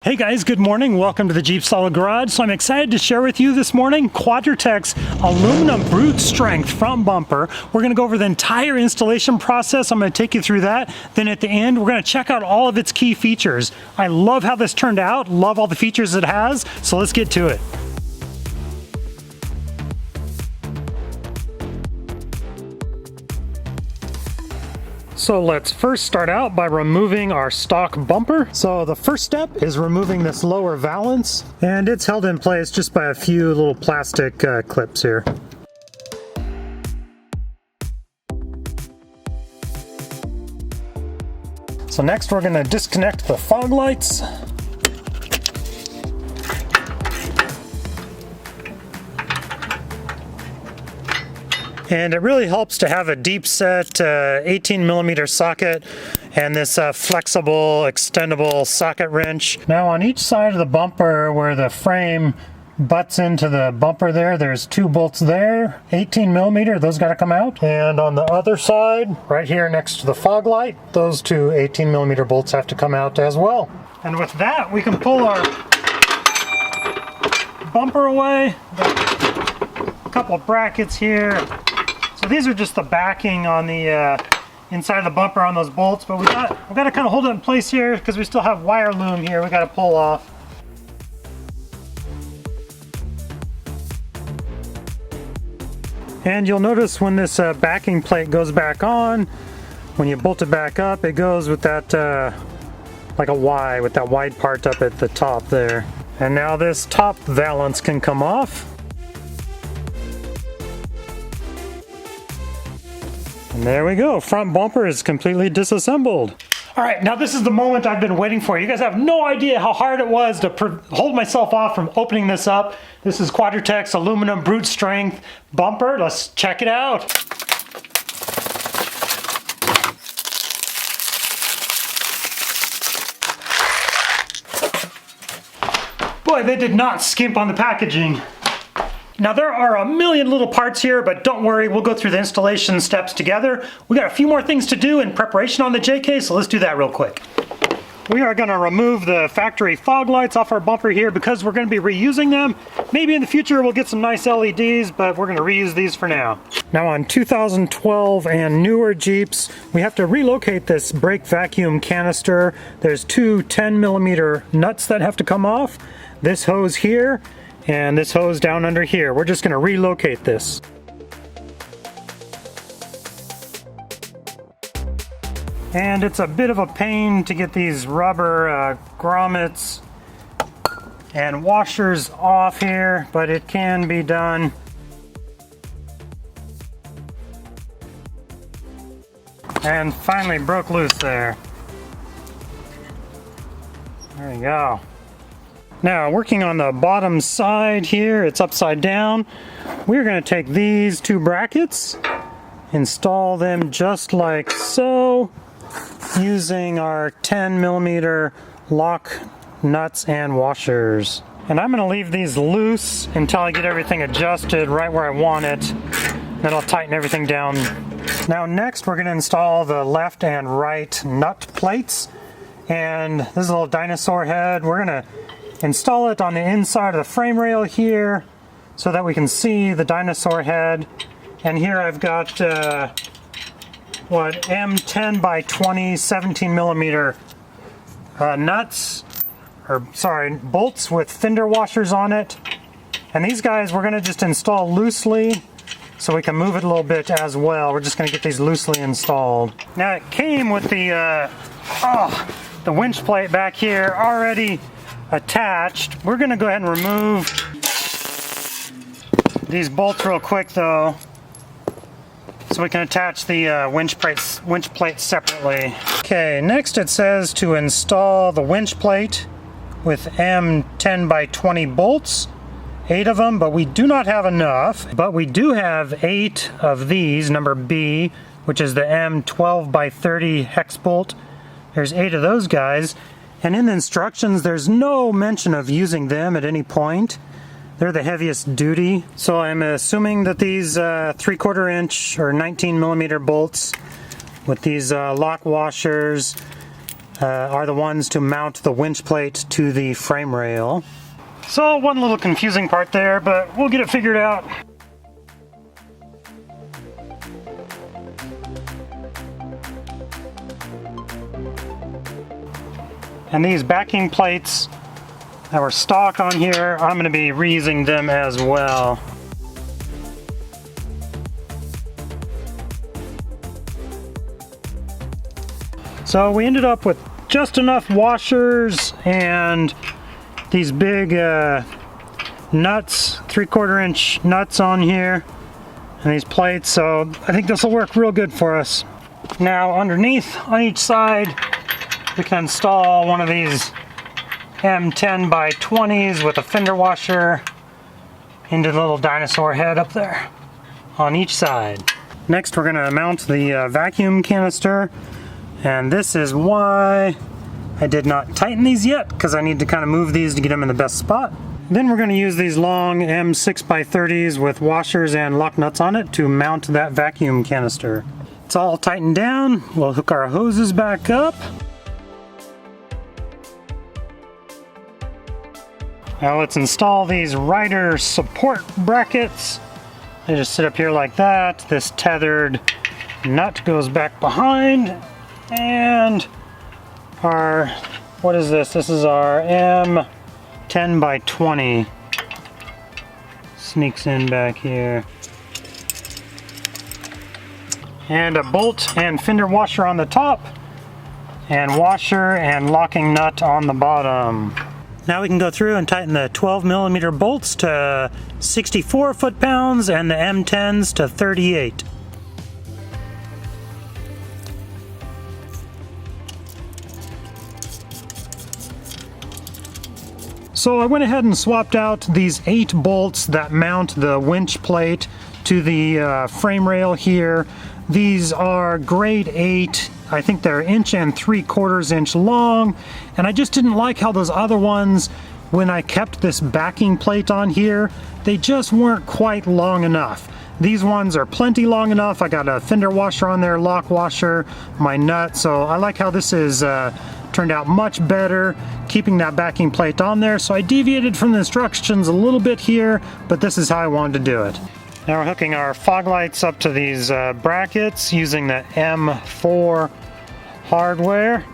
Hey guys, good morning. Welcome to the JeepSolid Garage. So I'm excited to share with you this morning Quadratec's aluminum brute strength front bumper. We're going to go over the entire installation process. I'm going to take you through that. Then at the end, we're going to check out all of its key features. I love how this turned out. Love all the features it has. So let's get to it. So let's first start out by removing our stock bumper. So the first step is removing this lower valance, and it's held in place just by a few little plastic clips here. So next we're going to disconnect the fog lights. And it really helps to have a deep set 18mm socket and this flexible, extendable socket wrench. Now on each side of the bumper where the frame butts into the bumper there's two bolts there, 18mm, those got to come out. And on the other side, right here next to the fog light, those two 18mm bolts have to come out as well. And with that, we can pull our bumper away. A couple of brackets here. So these are just the backing on the inside of the bumper on those bolts, but we got to kind of hold it in place here because we still have wire loom here we got to pull off. And you'll notice when this backing plate goes back on, when you bolt it back up, it goes with that like a Y, with that wide part up at the top there. And now this top valance can come off. And there we go, front bumper is completely disassembled. All right, now this is the moment I've been waiting for. You guys have no idea how hard it was to hold myself off from opening this up. This is Quadratec's aluminum brute strength bumper. Let's check it out. Boy, they did not skimp on the packaging. Now there are a million little parts here, but don't worry, we'll go through the installation steps together. We got a few more things to do in preparation on the JK, so let's do that real quick. We are gonna remove the factory fog lights off our bumper here because we're gonna be reusing them. Maybe in the future we'll get some nice LEDs, but we're gonna reuse these for now. Now on 2012 and newer Jeeps, we have to relocate this brake vacuum canister. There's two 10mm nuts that have to come off. This hose here, and this hose down under here. We're just going to relocate this. And it's a bit of a pain to get these rubber grommets and washers off here, but it can be done. And finally broke loose there. There you go. Now, working on the bottom side here, it's upside down. We're going to take these two brackets, install them just like so, using our 10mm lock nuts and washers. And I'm going to leave these loose until I get everything adjusted right where I want it. Then I'll tighten everything down. Now next, we're going to install the left and right nut plates. And this is a little dinosaur head. We're going to install it on the inside of the frame rail here so that we can see the dinosaur head. And here I've got M10 by 20 17mm nuts, or sorry, bolts with fender washers on it. And these guys we're going to just install loosely so we can move it a little bit as well. We're just going to get these loosely installed. Now it came with the winch plate back here already attached. We're going to go ahead and remove these bolts real quick though, so we can attach the winch plate separately. Okay, next it says to install the winch plate with M10 by 20 bolts, 8 of them, but we do not have enough. But we do have 8 of these, number B, which is the M12 by 30 hex bolt. There's 8 of those guys. And in the instructions, there's no mention of using them at any point. They're the heaviest duty. So I'm assuming that these 3/4 inch or 19mm bolts with these lock washers are the ones to mount the winch plate to the frame rail. So one little confusing part there, but we'll get it figured out. And these backing plates that were stock on here, I'm going to be reusing them as well. So we ended up with just enough washers and these big nuts, 3/4 inch nuts on here, and these plates, so I think this will work real good for us. Now underneath on each side we can install one of these M10 by 20s with a fender washer into the little dinosaur head up there on each side. Next we're going to mount the vacuum canister, and this is why I did not tighten these yet, because I need to kind of move these to get them in the best spot. Then we're going to use these long M6 by 30s with washers and lock nuts on it to mount that vacuum canister. It's all tightened down. We'll hook our hoses back up. Now let's install these rider support brackets. They just sit up here like that. This tethered nut goes back behind, and our, what is this? This is our M10 by 20. Sneaks in back here. And a bolt and fender washer on the top, and washer and locking nut on the bottom. Now we can go through and tighten the 12mm bolts to 64 foot-pounds and the M10s to 38. So I went ahead and swapped out these 8 bolts that mount the winch plate to the frame rail here. These are grade 8. I think they're 1 3/4 inch long, and I just didn't like how those other ones, when I kept this backing plate on here, they just weren't quite long enough. These ones are plenty long enough. I got a fender washer on there, lock washer, my nut, so I like how this is turned out much better, keeping that backing plate on there. So I deviated from the instructions a little bit here, but this is how I wanted to do it. Now we're hooking our fog lights up to these brackets using the M4 hardware.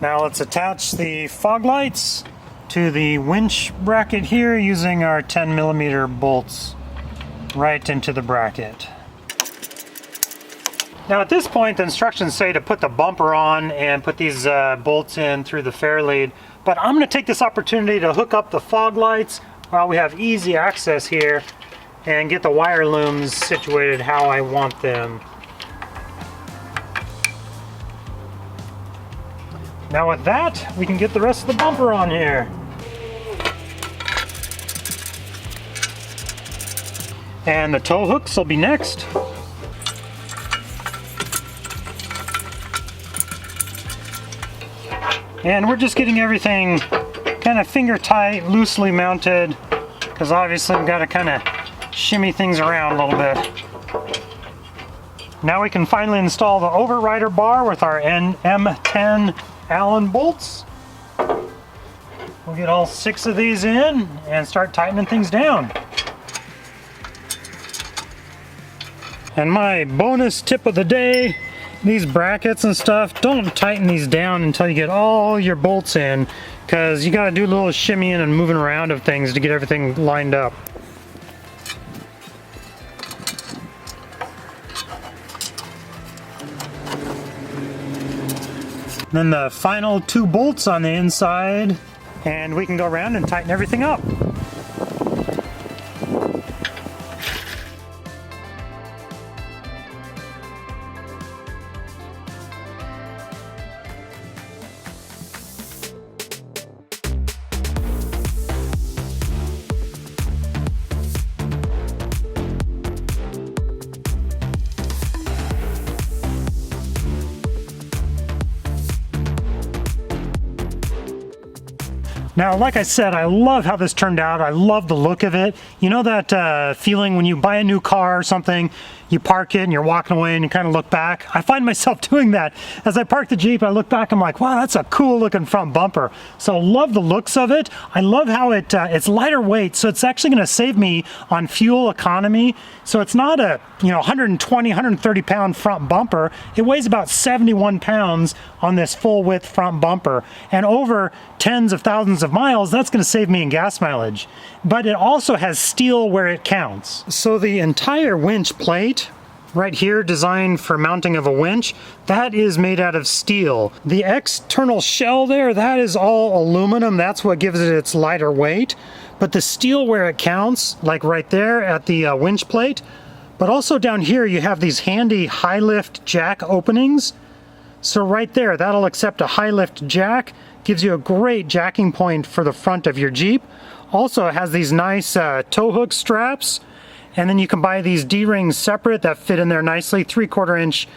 Now let's attach the fog lights to the winch bracket here using our 10mm bolts right into the bracket. Now at this point the instructions say to put the bumper on and put these bolts in through the fair lead, but I'm going to take this opportunity to hook up the fog lights while we have easy access here and get the wire looms situated how I want them. Now with that, we can get the rest of the bumper on here. And the tow hooks will be next. And we're just getting everything kind of finger tight, loosely mounted, because obviously we've got to kind of shimmy things around a little bit. Now we can finally install the overrider bar with our M10 Allen bolts. We'll get all 6 of these in and start tightening things down. And my bonus tip of the day, these brackets and stuff, don't tighten these down until you get all your bolts in, because you got to do a little shimmying and moving around of things to get everything lined up. Then the final 2 bolts on the inside, and we can go around and tighten everything up. Now, like I said, I love how this turned out. I love the look of it. You know that feeling when you buy a new car or something, you park it and you're walking away and you kind of look back. I find myself doing that. As I park the Jeep, I look back, I'm like, wow, that's a cool looking front bumper. So love the looks of it. I love how it's lighter weight, so it's actually gonna save me on fuel economy. So it's not a 120, 130 pound front bumper. It weighs about 71 pounds on this full width front bumper. And over tens of thousands of miles, that's gonna save me in gas mileage. But it also has steel where it counts. So the entire winch plate right here, designed for mounting of a winch, that is made out of steel. The external shell there, that is all aluminum. That's what gives it its lighter weight. But the steel where it counts, like right there at the winch plate, but also down here you have these handy high lift jack openings. So right there, that'll accept a high lift jack, gives you a great jacking point for the front of your Jeep. Also it has these nice tow hook straps, and then you can buy these D-rings separate that fit in there nicely, 3/4 inch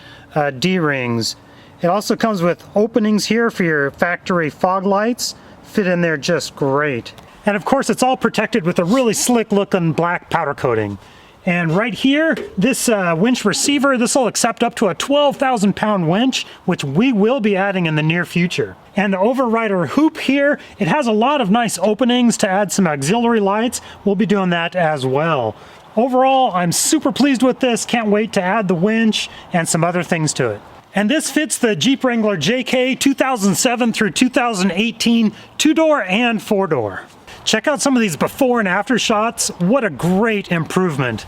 D-rings. It also comes with openings here for your factory fog lights, fit in there just great. And of course it's all protected with a really slick looking black powder coating. And right here, this winch receiver, this will accept up to a 12,000 pound winch, which we will be adding in the near future. And the overrider hoop here, it has a lot of nice openings to add some auxiliary lights. We'll be doing that as well. Overall, I'm super pleased with this. Can't wait to add the winch and some other things to it. And this fits the Jeep Wrangler JK 2007 through 2018 2-door and 4-door. Check out some of these before and after shots. What a great improvement.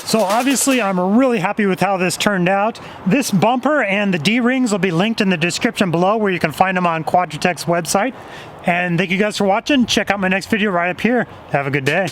So obviously I'm really happy with how this turned out. This bumper and the D-rings will be linked in the description below, where you can find them on Quadratec's website. And thank you guys for watching. Check out my next video right up here. Have a good day.